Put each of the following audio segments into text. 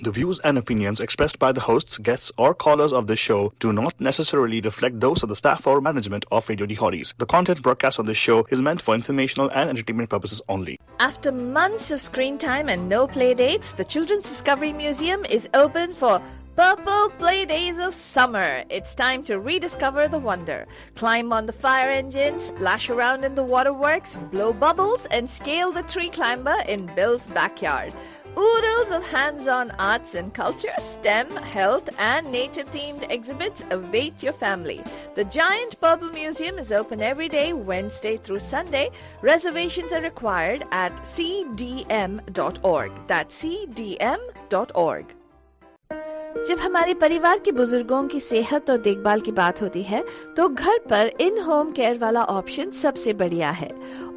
The views and opinions expressed by the hosts, guests, or callers of this show do not necessarily reflect those of the staff or management of Radio Hotties. The content broadcast on this show is meant for informational and entertainment purposes only. After months of screen time and no play dates, the Children's Discovery Museum is open for Purple Play Days of Summer. It's time to rediscover the wonder. Climb on the fire engine, splash around in the waterworks, blow bubbles, and scale the tree climber in Bill's backyard. Oodles of hands-on arts and culture, STEM, health, and nature-themed exhibits await your family. The Giant Purple Museum is open every day, Wednesday through Sunday. Reservations are required at cdm.org. That's cdm.org. जब हमारे परिवार के बुजुर्गों की सेहत और देखभाल की बात होती है तो घर पर इन होम केयर वाला ऑप्शन सबसे बढ़िया है।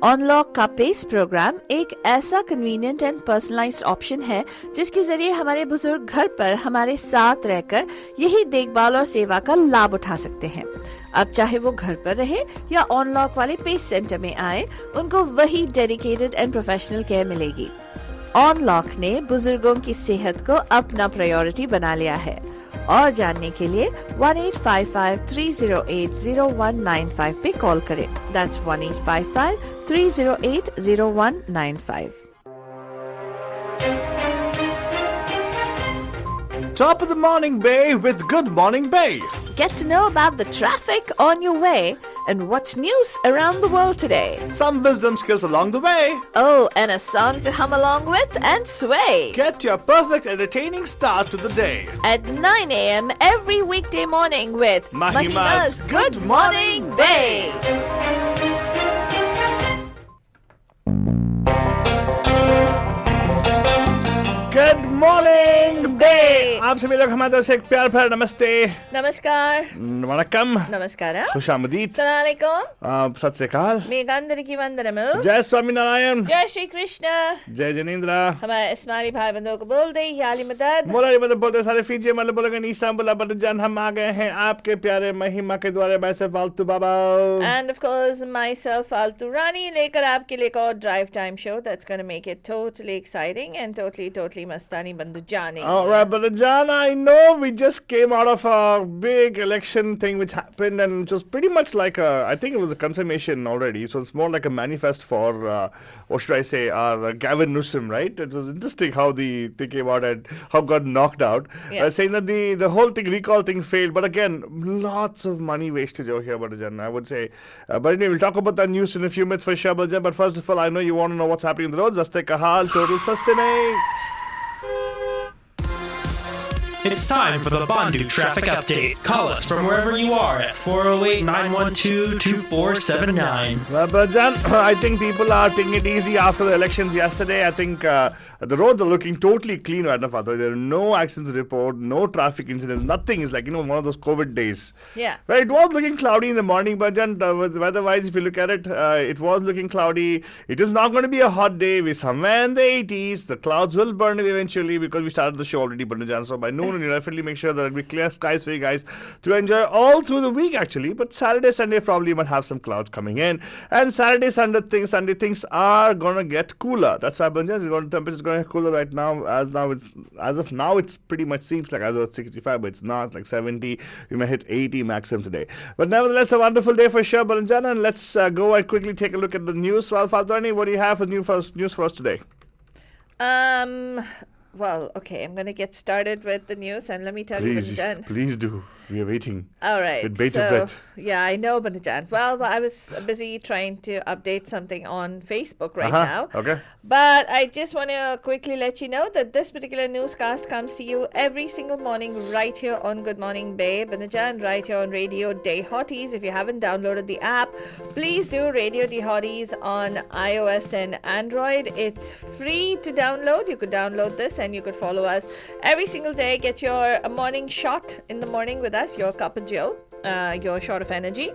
ऑनलॉक का पेस प्रोग्राम एक ऐसा कन्वीनियंट एंड पर्सनलाइज्ड ऑप्शन है जिसके जरिए हमारे बुजुर्ग घर पर हमारे साथ रहकर यही देखभाल और सेवा का लाभ उठा सकते हैं। अब चाहे वो घर पर रहे या ऑनलॉक वाले पेस सेंटर में आए, उनको वही डेडिकेटेड एंड प्रोफेशनल केयर मिलेगी। ऑनलॉक ने बुजुर्गों की सेहत को अपना प्रायोरिटी बना लिया है। और जानने के लिए 1855-308-0195 पे कॉल करें। That's 1855-308-0195. Top of the morning, Bay, with Good Morning Bay. Get to know about the traffic on your way and what's news around the world today. Some wisdom skills along the way. Oh, and a song to hum along with and sway. Get your perfect entertaining start to the day. At 9 a.m. every weekday morning with Mahima's Good Morning Bay. Good morning, Bay. आप सभी लोग हमारे तरफ से एक प्यार भरा नमस्ते, नमस्कार, वणक्कम, नमस्कार, खुशामदीद, अस्सलाम वालेकुम, सत श्री अकाल, मेघांतरिकी वंदनमु, जय स्वामी नारायण, जय श्री कृष्ण, जय जनेंद्र। हमारे इस्माइली भाई बंधुओं को बोल दे याली मदद, मोलाली मदद बोलते सारे फीजी मतलब बोलेंगे नीसा बोला बदजान, हम आ गए हैं आपके प्यारे महिमा के द्वारे। मैं से फालतू बाबा and of course myself फालतू रानी लेकर आपके लिए एक और drive time show that's going to make it totally exciting and totally mastani बंधु जाने। All right, Badajan, I know we just came out of a big election thing which happened, and it was pretty much like I think it was a confirmation already, so it's more like a manifest for, what should I say, Gavin Newsom, right? It was interesting how they came out and how got knocked out, saying that the whole thing, recall thing failed, but again, lots of money wastage over here, Badajan, I would say. But anyway, we'll talk about that news in a few minutes for sure, Badajan, but first of all, I know you want to know what's happening on the roads. Raste ka haal, total sustenance. It's time for the Bandu Traffic Update. Call us from wherever you are at 408-912-2479. Well, Brajan, I think people are taking it easy after the elections yesterday. I think the roads are looking totally clean right now, Father. There are no accidents to report, no traffic incidents, nothing. It's like, one of those COVID days. Yeah. Well, it was looking cloudy in the morning, Brajan. Weather-wise, if you look at it, it was looking cloudy. It is not going to be a hot day. We're somewhere in the 80s. The clouds will burn eventually because we started the show already, Brajan. So by noon, you definitely make sure that it'll be clear skies for you guys to enjoy all through the week, actually. But Saturday, Sunday, probably might have some clouds coming in. And Saturday, Sunday things are going to get cooler. That's why, Brajan, the temperature is going to get cooler right now. As of now, it's pretty much seems like as of 65, but it's not. It's like 70. We may hit 80 maximum today. But nevertheless, a wonderful day for sure, Brajan. And let's go and quickly take a look at the news. Well, Fatani, what do you have for news for us today? Well, okay, I'm going to get started with the news, and let me tell you, Banajan. Please do. We are waiting. All right. With bated breath. Yeah, I know, Banajan. Well, I was busy trying to update something on Facebook right now. Okay. But I just want to quickly let you know that this particular newscast comes to you every single morning right here on Good Morning Bay, Banajan, right here on Radio Day Hotties. If you haven't downloaded the app, please do Radio Day Hotties on iOS and Android. It's free to download. You could download this and you could follow us every single day. Get your morning shot in the morning with us, your cup of Joe. you're short of energy.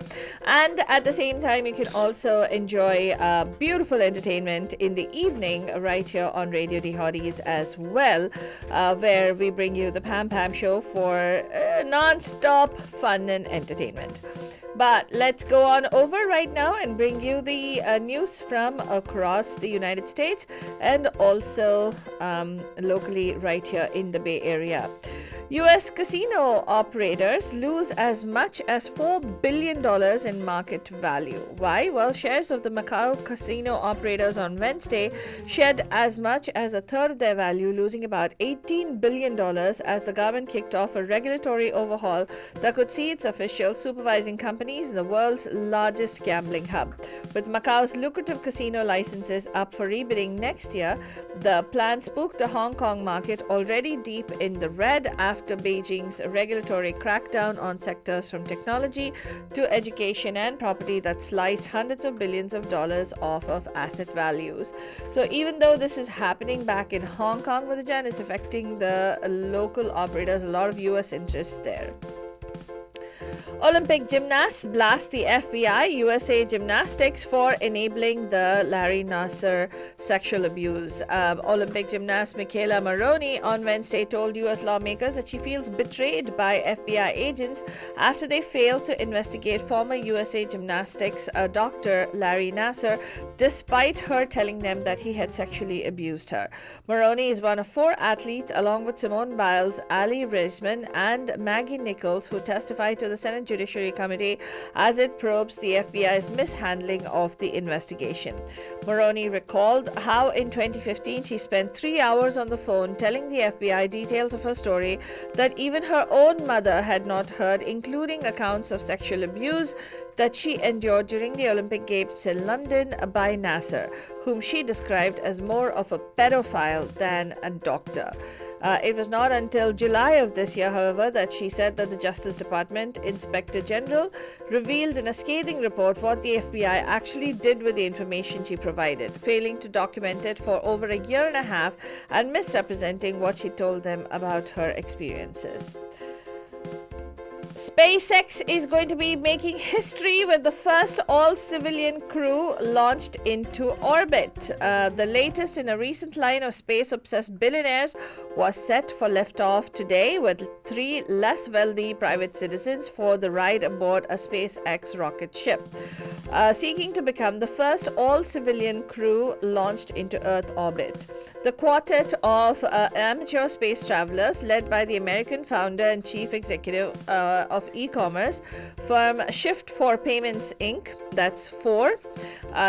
And at the same time, you can also enjoy beautiful entertainment in the evening right here on Radio D Hotties as well, where we bring you the Pam Pam Show for non-stop fun and entertainment. But let's go on over right now and bring you the news from across the United States and also locally right here in the Bay Area. U.S. casino operators lose as much as $4 billion in market value. Why? Well, shares of the Macau casino operators on Wednesday shed as much as a third of their value, losing about $18 billion as the government kicked off a regulatory overhaul that could see its officials supervising companies in the world's largest gambling hub. With Macau's lucrative casino licenses up for rebidding next year, the plan spooked the Hong Kong market, already deep in the red after Beijing's regulatory crackdown on sectors from technology to education and property that sliced hundreds of billions of dollars off of asset values. So even though this is happening back in Hong Kong, Vidyan, it's affecting the local operators, a lot of US interests there. Olympic gymnasts blast the FBI, USA Gymnastics, for enabling the Larry Nassar sexual abuse. Olympic gymnast Michaela Maroney on Wednesday told US lawmakers that she feels betrayed by FBI agents after they failed to investigate former USA Gymnastics Dr. Larry Nassar, despite her telling them that he had sexually abused her. Maroney is one of 4 athletes, along with Simone Biles, Ali Reisman, and Maggie Nichols, who testified to the Senate Judiciary Committee as it probes the FBI's mishandling of the investigation. Maroney recalled how in 2015 she spent 3 hours on the phone telling the FBI details of her story that even her own mother had not heard, including accounts of sexual abuse that she endured during the Olympic Games in London by Nassar, whom she described as more of a pedophile than a doctor. It was not until July of this year, however, that she said that the Justice Department Inspector General revealed in a scathing report what the FBI actually did with the information she provided, failing to document it for over a year and a half and misrepresenting what she told them about her experiences. SpaceX is going to be making history with the first all-civilian crew launched into orbit. The latest in a recent line of space-obsessed billionaires was set for liftoff today, with 3 less wealthy private citizens for the ride aboard a SpaceX rocket ship, seeking to become the first all-civilian crew launched into Earth orbit. The quartet of amateur space travelers, led by the American founder and chief executive of e-commerce firm Shift 4 Payments Inc., that's 4,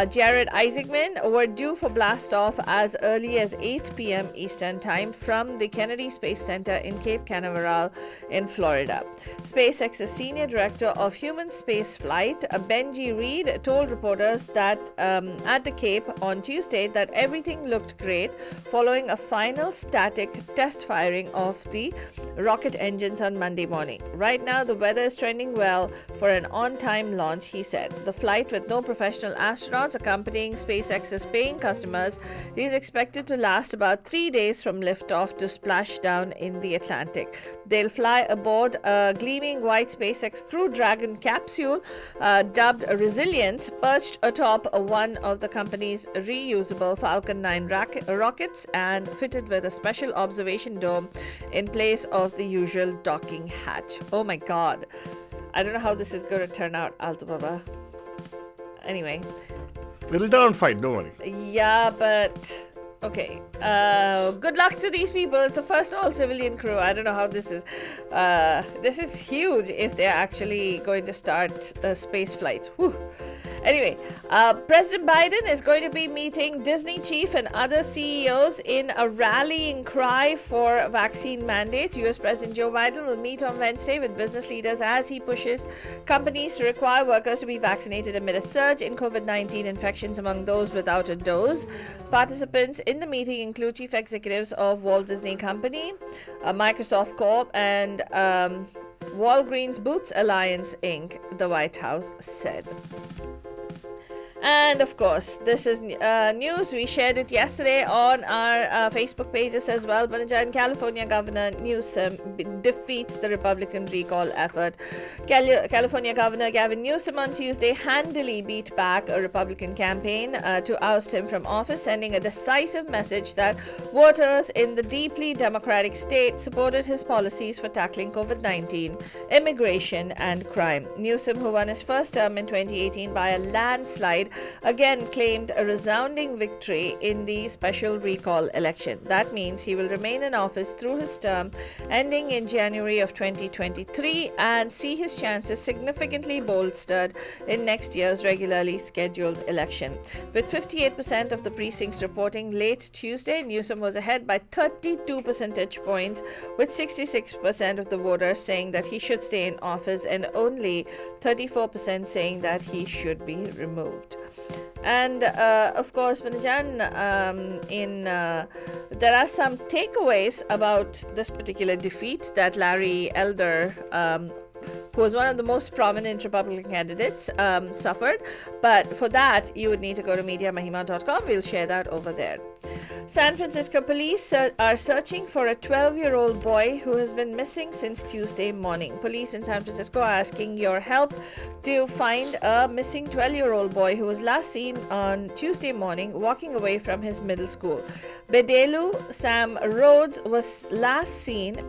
Jared Isaacman, were due for blast-off as early as 8 p.m. Eastern Time from the Kennedy Space Center in Cape Canaveral in Florida. SpaceX's Senior Director of Human Space Flight, Benji Reed, told reporters that at the Cape on Tuesday that everything looked great following a final static test firing of the rocket engines on Monday morning. Right now, the weather is trending well for an on-time launch, he said. The flight, with no professional astronauts accompanying SpaceX's paying customers, is expected to last about 3 days from liftoff to splashdown in the Atlantic. They'll fly aboard a gleaming white SpaceX Crew Dragon capsule dubbed Resilience, perched atop one of the company's reusable Falcon 9 rockets and fitted with a special observation dome in place of the usual docking hatch. Oh my god. I don't know how this is going to turn out, Alto Baba. Anyway. It'll turn fine, don't worry. Yeah, but... Okay. Good luck to these people. It's the first all-civilian crew. I don't know how this is. This is huge if they're actually going to start space flights. Whew. Anyway, President Biden is going to be meeting Disney chief and other CEOs in a rallying cry for vaccine mandates. US President Joe Biden will meet on Wednesday with business leaders as he pushes companies to require workers to be vaccinated amid a surge in COVID-19 infections among those without a dose. Participants in the meeting include chief executives of Walt Disney Company, Microsoft Corp, and Walgreens Boots Alliance Inc., the White House said. And of course, this is news. We shared it yesterday on our Facebook pages as well. Banajan, California Governor Newsom defeats the Republican recall effort. California Governor Gavin Newsom on Tuesday handily beat back a Republican campaign to oust him from office, sending a decisive message that voters in the deeply democratic state supported his policies for tackling COVID-19, immigration, and crime. Newsom, who won his first term in 2018 by a landslide, again claimed a resounding victory in the special recall election. That means he will remain in office through his term ending in January of 2023 and see his chances significantly bolstered in next year's regularly scheduled election. With 58% of the precincts reporting late Tuesday, Newsom was ahead by 32 percentage points, with 66% of the voters saying that he should stay in office and only 34% saying that he should be removed. And of course, Banajan, there are some takeaways about this particular defeat that Larry Elder, who was one of the most prominent Republican candidates, suffered. But for that, you would need to go to MediaMahima.com. We'll share that over there. San Francisco police are searching for a 12-year-old boy who has been missing since Tuesday morning. Police in San Francisco are asking your help to find a missing 12-year-old boy who was last seen on Tuesday morning walking away from his middle school. Bedelu Sam Rhodes was last seen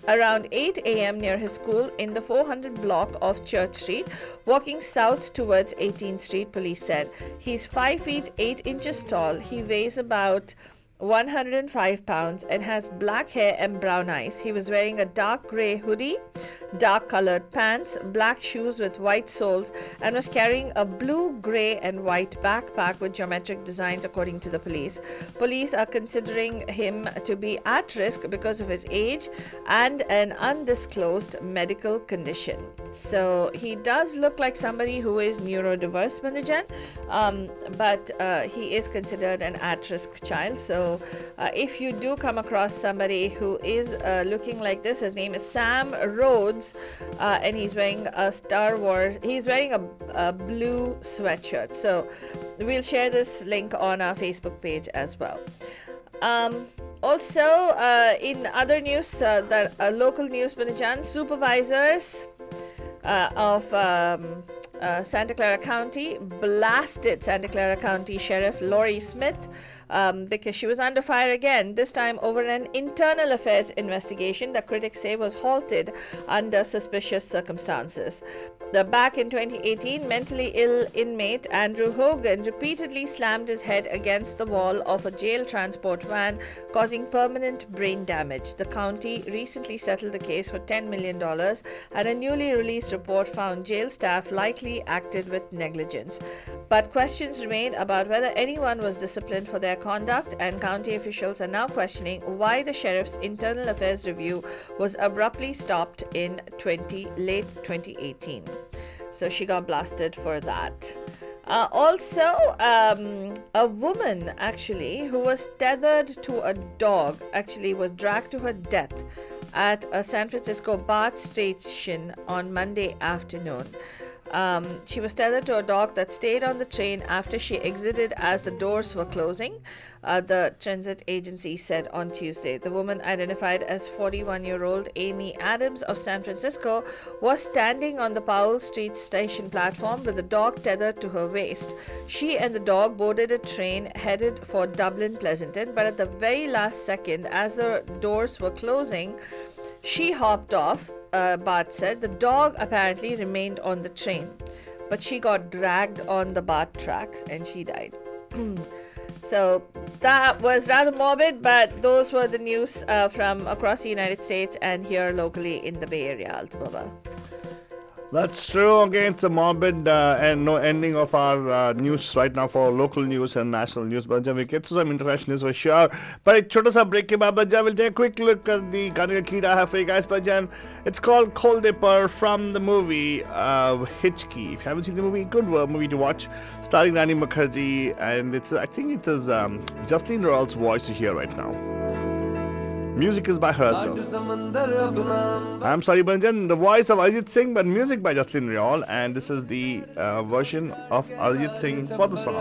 around 8 a.m. near his school in the 400 block of Church Street, walking south towards 18th Street, police said. He's 5 feet 8 inches tall. He weighs about 105 pounds and has black hair and brown eyes. He was wearing a dark gray hoodie, dark colored pants, black shoes with white soles, and was carrying a blue, gray, and white backpack with geometric designs, according to the police. Police are considering him to be at risk because of his age and an undisclosed medical condition. So he does look like somebody who is neurodiverse, Manajan, but he is considered an at-risk child. So if you do come across somebody who is looking like this, his name is Sam Rhodes, and he's wearing a blue sweatshirt. So we'll share this link on our Facebook page as well. Also, in other news, the local news, Banajan, supervisors of Santa Clara County blasted Santa Clara County Sheriff Lori Smith because she was under fire again, this time over an internal affairs investigation that critics say was halted under suspicious circumstances. Back in 2018, mentally ill inmate Andrew Hogan repeatedly slammed his head against the wall of a jail transport van, causing permanent brain damage. The county recently settled the case for $10 million, and a newly released report found jail staff likely acted with negligence. But questions remain about whether anyone was disciplined for their conduct, and county officials are now questioning why the sheriff's internal affairs review was abruptly stopped in late 2018. So she got blasted for that. Also, a woman actually who was tethered to a dog actually was dragged to her death at a San Francisco BART station on Monday afternoon. She was tethered to a dog that stayed on the train after she exited as the doors were closing, the transit agency said on Tuesday. The woman, identified as 41-year-old Amy Adams of San Francisco, was standing on the Powell Street station platform with the dog tethered to her waist. She and the dog boarded a train headed for Dublin Pleasanton, but at the very last second, as the doors were closing, she hopped off. BART said the dog apparently remained on the train, but she got dragged on the BART tracks and she died. So that was rather morbid, but those were the news from across the United States and here locally in the Bay Area, Altibaba. That's true. Again, it's a morbid and no ending of our news right now for local news and national news. But we get to some international news for sure. But a छोटा सा break के बाद we'll take a quick look at the गाने का कीड़ा है for you guys. But it's called Koldepar from the movie Hitchki. If you haven't seen the movie, good movie to watch. Starring Rani Mukherjee, and I think it is Justine Royal's voice to hear right now. Music is by herself. I'm sorry, Banjan, the voice of Arjit Singh, but music by Jaslin Riol, and this is the version of Arjit Singh for the song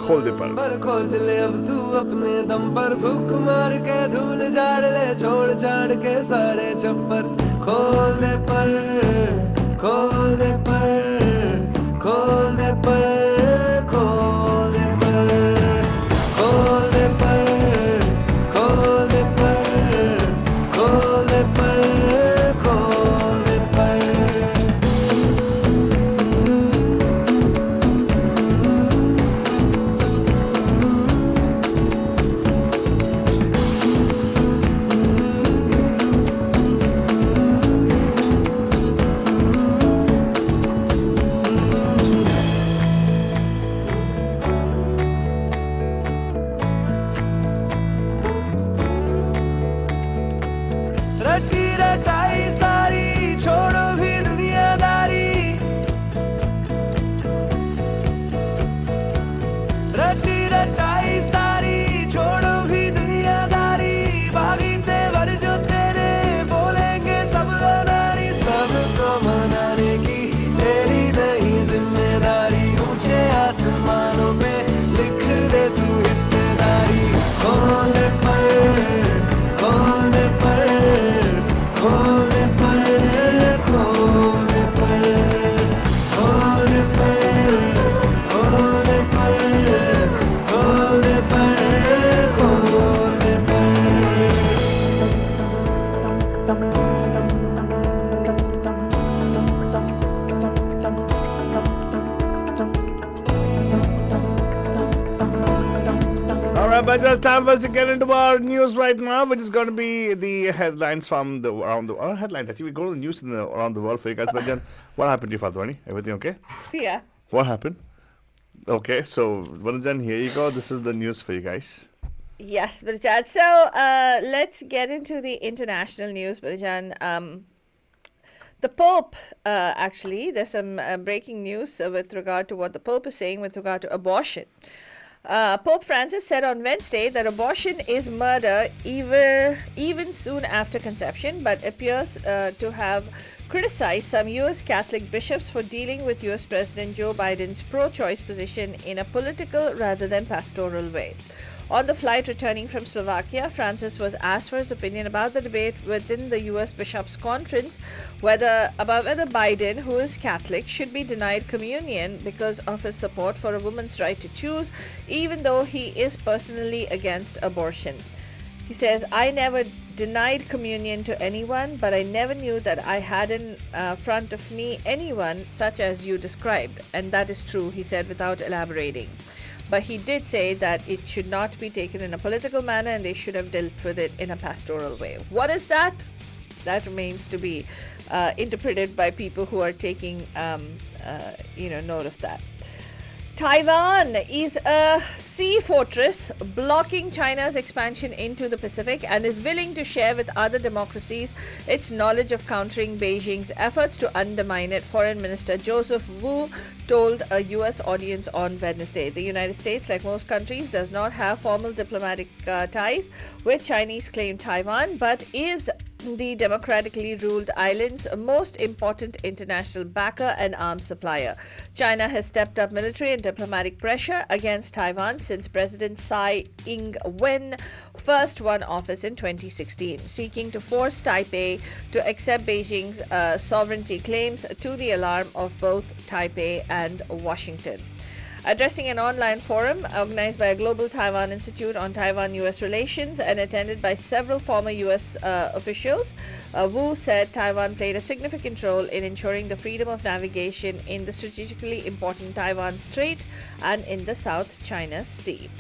Khol De Par. खोज ले अब तू अपने दम पर फूक मार के धूल झाड़ ले छोड़ छाड़ के सारे छप्पर खोल दे पर खोल दे पर खोल दे पर खोल दे पर खोल दे पर खोल दे पर खोल दे पर खोल दे पर रटी रटाई सारी छोड़ो भी दुनियादारी रटी रटाई सारी छोड़ो भी दुनियादारी भागी तेवर जो तेरे बोलेंगे सब अनारी सबको मनाने की तेरी नहीं जिम्मेदारी ऊंचे आसमानों पे लिख दे तू हिस्सेदारी खोल दे पर खोल दे पर खोल दे पर खोल दे पर खोल दे पर खोल दे पर खोल दे पर खोल दे Alright, but it's time for us to get into our news right now, which is going to be the headlines from the around the headlines. Actually, we go to the news in around the world for you guys. But then, what happened to you, Fatwani? Everything okay? Yeah. What happened? Okay, so Vanujan, here you go. This is the news for you guys. Yes, Barijan. So let's get into the international news, Barijan. The Pope, actually, there's some breaking news with regard to what the Pope is saying with regard to abortion. Pope Francis said on Wednesday that abortion is murder even soon after conception, but appears to have criticized some U.S. Catholic bishops for dealing with U.S. President Joe Biden's pro-choice position in a political rather than pastoral way. On the flight returning from Slovakia, Francis was asked for his opinion about the debate within the U.S. Bishops' Conference about whether Biden, who is Catholic, should be denied communion because of his support for a woman's right to choose, even though he is personally against abortion. He says, "I never denied communion to anyone, but I never knew that I had in front of me anyone such as you described. And that is true," he said without elaborating. But he did say that it should not be taken in a political manner and they should have dealt with it in a pastoral way. What is that? That remains to be interpreted by people who are taking note of that. Taiwan is a sea fortress blocking China's expansion into the Pacific and is willing to share with other democracies its knowledge of countering Beijing's efforts to undermine it, Foreign Minister Joseph Wu told a U.S. audience on Wednesday. The United States, like most countries, does not have formal diplomatic ties with Chinese-claimed Taiwan, but is the democratically ruled island's most important international backer and arms supplier. China has stepped up military and diplomatic pressure against Taiwan since President Tsai Ing-wen first won office in 2016, seeking to force Taipei to accept Beijing's sovereignty claims, to the alarm of both Taipei and Washington. Addressing an online forum organized by a global Taiwan Institute on Taiwan-U.S. relations and attended by several former U.S. officials, Wu said Taiwan played a significant role in ensuring the freedom of navigation in the strategically important Taiwan Strait and in the South China Sea.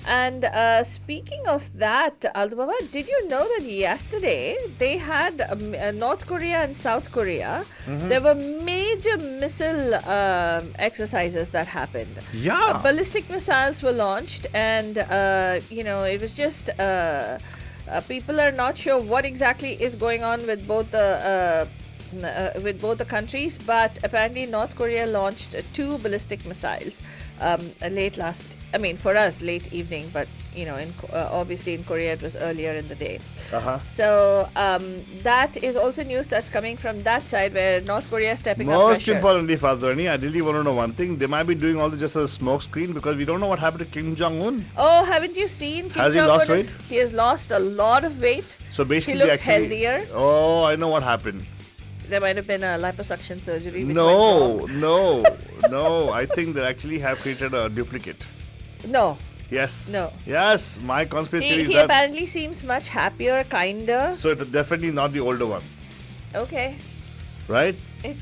And speaking of that, Aldababa, did you know that yesterday they had North Korea and South Korea? There were major missile exercises that happened. Yeah. Ballistic missiles were launched, and it was just people are not sure what exactly is going on with both the with both the countries, but apparently North Korea launched 2 ballistic missiles for us, late evening, but obviously in Korea it was earlier in the day. So that is also news that's coming from that side, where North Korea is stepping up Most pressure. importantly, Fadhani, I really want to know one thing. They might be doing all this just as a smoke screen, because we don't know what happened to Kim Jong-un. Oh, haven't you seen Kim Has he Jong-un lost weight? He has lost a lot of weight. So basically, He looks actually, healthier. Oh, I know what happened. There might have been a liposuction surgery. Which went wrong. No. I think they actually have created a duplicate. No. Yes. No. Yes, my conspiracy theory is He that. apparently seems much happier, kinder. So it's definitely not the older one, Okay. right?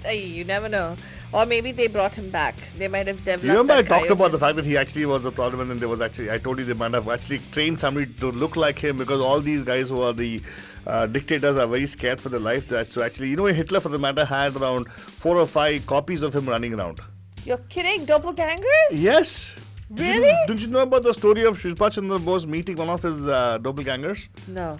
You never know. Or maybe they brought him back. They might have developed. Remember, I that talked about coyote. the fact that he actually was a problem, and then there was actually, I told you they might have actually trained somebody to look like him, because all these guys who are the dictators are very scared for their life. So actually, Hitler, for the matter, had around 4 or 5 copies of him running around. You're kidding? Doppelgangers? Yes. Really? Didn't you know about the story of Shilpa Chandra Bose meeting one of his doppelgangers? No.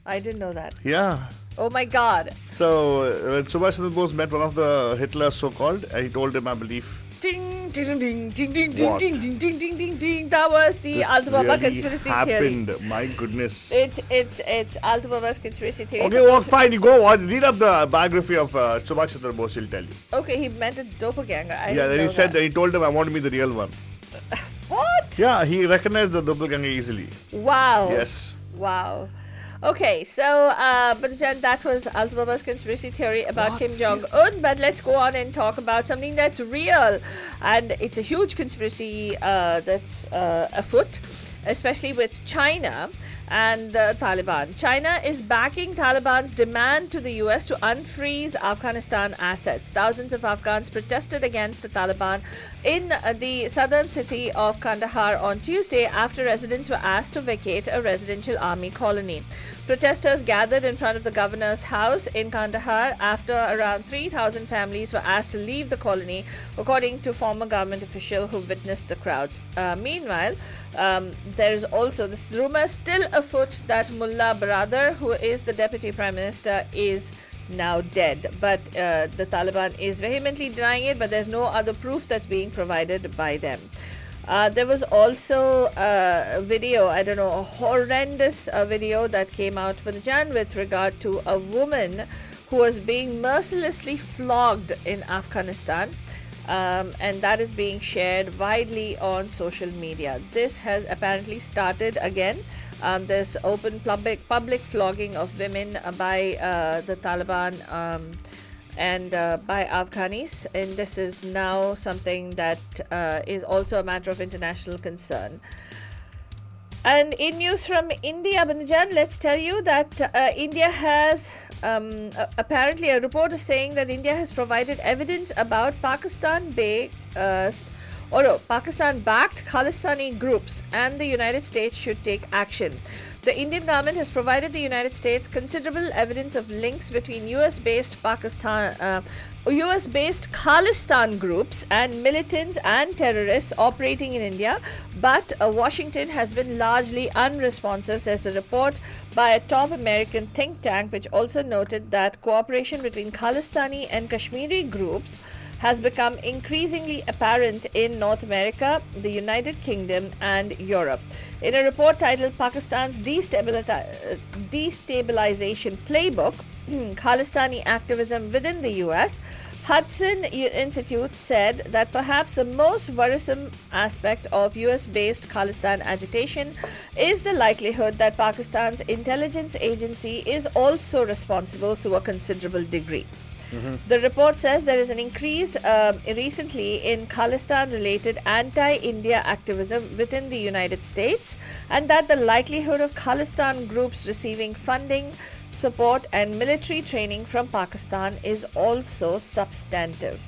I didn't know that. Yeah. Oh my god. So when Subhash Chandra Bose met one of the Hitlers, so-called, he told him, I believe, Ding, ding, ding, ding, ding, ding, What? ding, ding, ding, ding, ding, ding. That was the this Alibaba really conspiracy theory. happened. My goodness. It's Alibaba's conspiracy theory. Okay, well, fine. You go on. Read up the biography of Subhash Chandra Bose. He'll tell you. Okay, he meant a doppelganger. I Yeah, didn't then he know said that. he told him, I want to be the real one. What? Yeah, he recognized the doppelganger easily. Wow. Yes. Wow. Okay, so, Bhajan, that was Alibaba's conspiracy theory about Kim Jong-un. But let's go on and talk about something that's real. And it's a huge conspiracy that's afoot, especially with China and the Taliban. China is backing Taliban's demand to the US to unfreeze Afghanistan assets. Thousands of Afghans protested against the Taliban in the southern city of Kandahar on Tuesday after residents were asked to vacate a residential army colony. Protesters gathered in front of the governor's house in Kandahar after around 3,000 families were asked to leave the colony, according to former government official who witnessed the crowds. Meanwhile, there is also this rumor still afoot that Mullah Baradar, who is the deputy prime minister, is now dead. But the Taliban is vehemently denying it, but there's no other proof that's being provided by them. There was also a video, a horrendous video that came out with regard to a woman who was being mercilessly flogged in Afghanistan. And that is being shared widely on social media. This has apparently started again. This open public flogging of women by the Taliban and by Afghanis, and this is now something that is also a matter of international concern. And in news from India, Banjan, let's tell you that India has apparently, a report is saying that India has provided evidence about Pakistan-backed Khalistani groups, and the United States should take action. The Indian government has provided the United States considerable evidence of links between US-based Khalistan groups and militants and terrorists operating in India, but Washington has been largely unresponsive, says a report by a top American think tank, which also noted that cooperation between Khalistani and Kashmiri groups has become increasingly apparent in North America, the United Kingdom, and Europe. In a report titled Pakistan's Destabilization Playbook, Khalistani Activism Within the US, Hudson Institute said that perhaps the most worrisome aspect of US-based Khalistan agitation is the likelihood that Pakistan's intelligence agency is also responsible to a considerable degree. The report says there is an increase recently in Khalistan-related anti-India activism within the United States, and that the likelihood of Khalistan groups receiving funding, support, and military training from Pakistan is also substantive.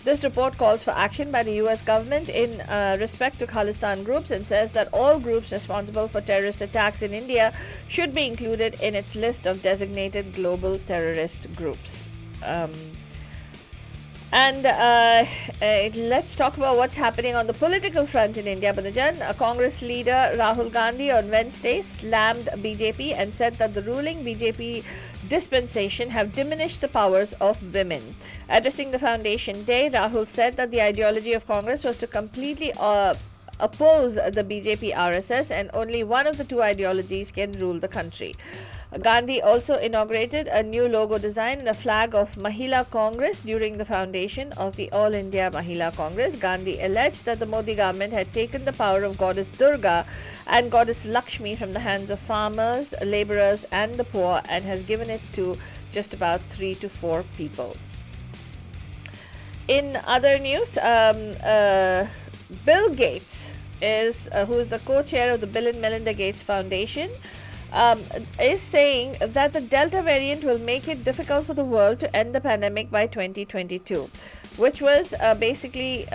This report calls for action by the US government in respect to Khalistan groups and says that all groups responsible for terrorist attacks in India should be included in its list of designated global terrorist groups. And let's talk about what's happening on the political front in India, Banajan. Congress leader Rahul Gandhi on Wednesday slammed BJP and said that the ruling BJP dispensation have diminished the powers of women. Addressing the Foundation Day, Rahul said that the ideology of Congress was to completely oppose the BJP RSS, and only one of the two ideologies can rule the country. Gandhi also inaugurated a new logo design and a flag of Mahila Congress during the foundation of the All India Mahila Congress. Gandhi alleged that the Modi government had taken the power of goddess Durga and goddess Lakshmi from the hands of farmers, laborers and the poor, and has given it to just about 3 to 4 people. In other news, Bill Gates who is the co-chair of the Bill and Melinda Gates Foundation, is saying that the Delta variant will make it difficult for the world to end the pandemic by 2022, which was basically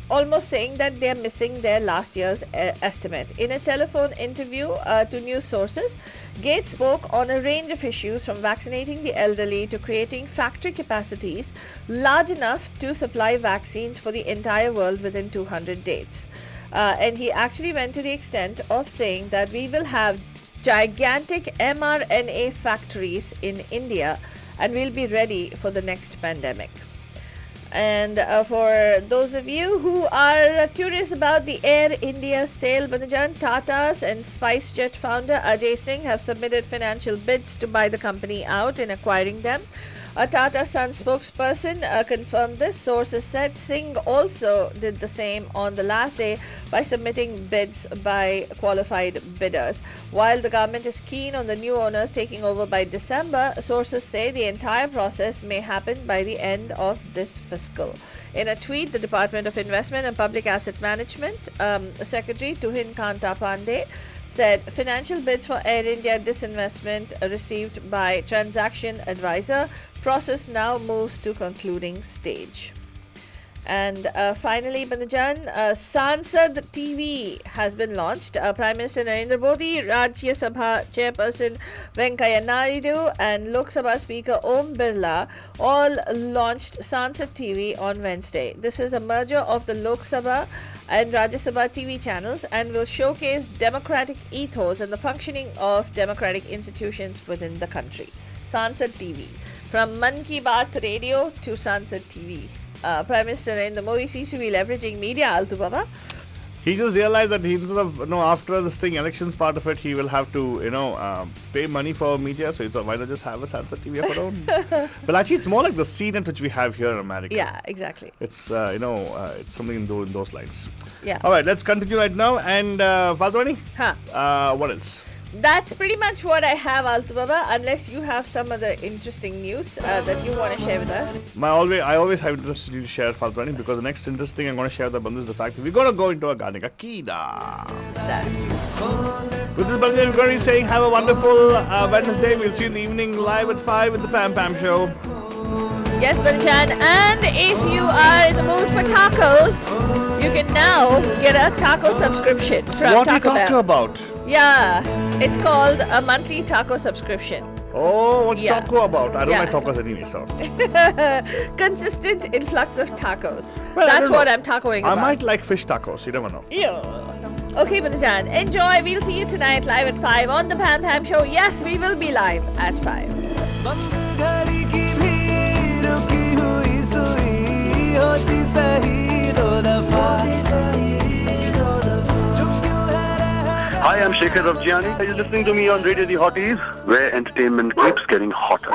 almost saying that they are missing their last year's estimate. In a telephone interview to news sources, Gates spoke on a range of issues, from vaccinating the elderly to creating factory capacities large enough to supply vaccines for the entire world within 200 days. And he actually went to the extent of saying that we will have gigantic mRNA factories in India and we'll be ready for the next pandemic. And for those of you who are curious about the Air India sale, Banajan, Tata's and SpiceJet founder Ajay Singh have submitted financial bids to buy the company out in acquiring them. A Tata Sons spokesperson confirmed this. Sources said Singh also did the same on the last day by submitting bids by qualified bidders. While the government is keen on the new owners taking over by December, sources say the entire process may happen by the end of this fiscal. In a tweet, the Department of Investment and Public Asset Management Secretary Tuhin Kanta Pandey said financial bids for Air India disinvestment received by Transaction Advisor. Process now moves to concluding stage. And finally, Banajan, Sansad TV has been launched. Prime Minister Narendra Modi, Rajya Sabha Chairperson Venkaiah Naidu and Lok Sabha Speaker Om Birla all launched Sansad TV on Wednesday. This is a merger of the Lok Sabha and Rajya Sabha TV channels and will showcase democratic ethos and the functioning of democratic institutions within the country. Sansad TV. From Man Ki Baat Radio to Sansad TV. Prime Minister Narendra Modi seems to be leveraging media, Altu Baba. He just realized that he's after this thing, elections part of it, he will have to, pay money for media. So he thought, why not just have a Sansad TV of our own? Well, actually, it's more like the CNET which we have here in America. Yeah, exactly. It's, it's something in those lines. Yeah. All right, let's continue right now. And, Fadwani, what else? That's pretty much what I have, Altu Baba, unless you have some other interesting news that you want to share with us. I always have interest to share, Faltwani, because the next interesting thing I'm going to share with the Bandhu is the fact that we're going to go into a Garden Akida. With this, Bandhu, we're going to be saying have a wonderful Wednesday. We'll see you in the evening live at 5 with the Pam Pam Show. Yes, Balchan, and if you are in the mood for tacos, you can now get a taco subscription from What Taco are you talking Bell. about? Yeah, it's called a monthly taco subscription. Oh, what's Yeah. taco about? I don't Yeah. like tacos anyway, so. Consistent influx of tacos. Well, I That's don't what know. I'm tacoing I about. might like fish tacos, you never know. Yeah. Okay, Balchan, enjoy. We'll see you tonight live at 5 on the Pam Pam Show. Yes, we will be live at 5. बंद घड़ी की भी रुकी हुई सुई होती सही दो दफा Hi, I'm Shekhar Rafjiani. Are you listening to me on Radio The Hotties, where entertainment keeps getting hotter.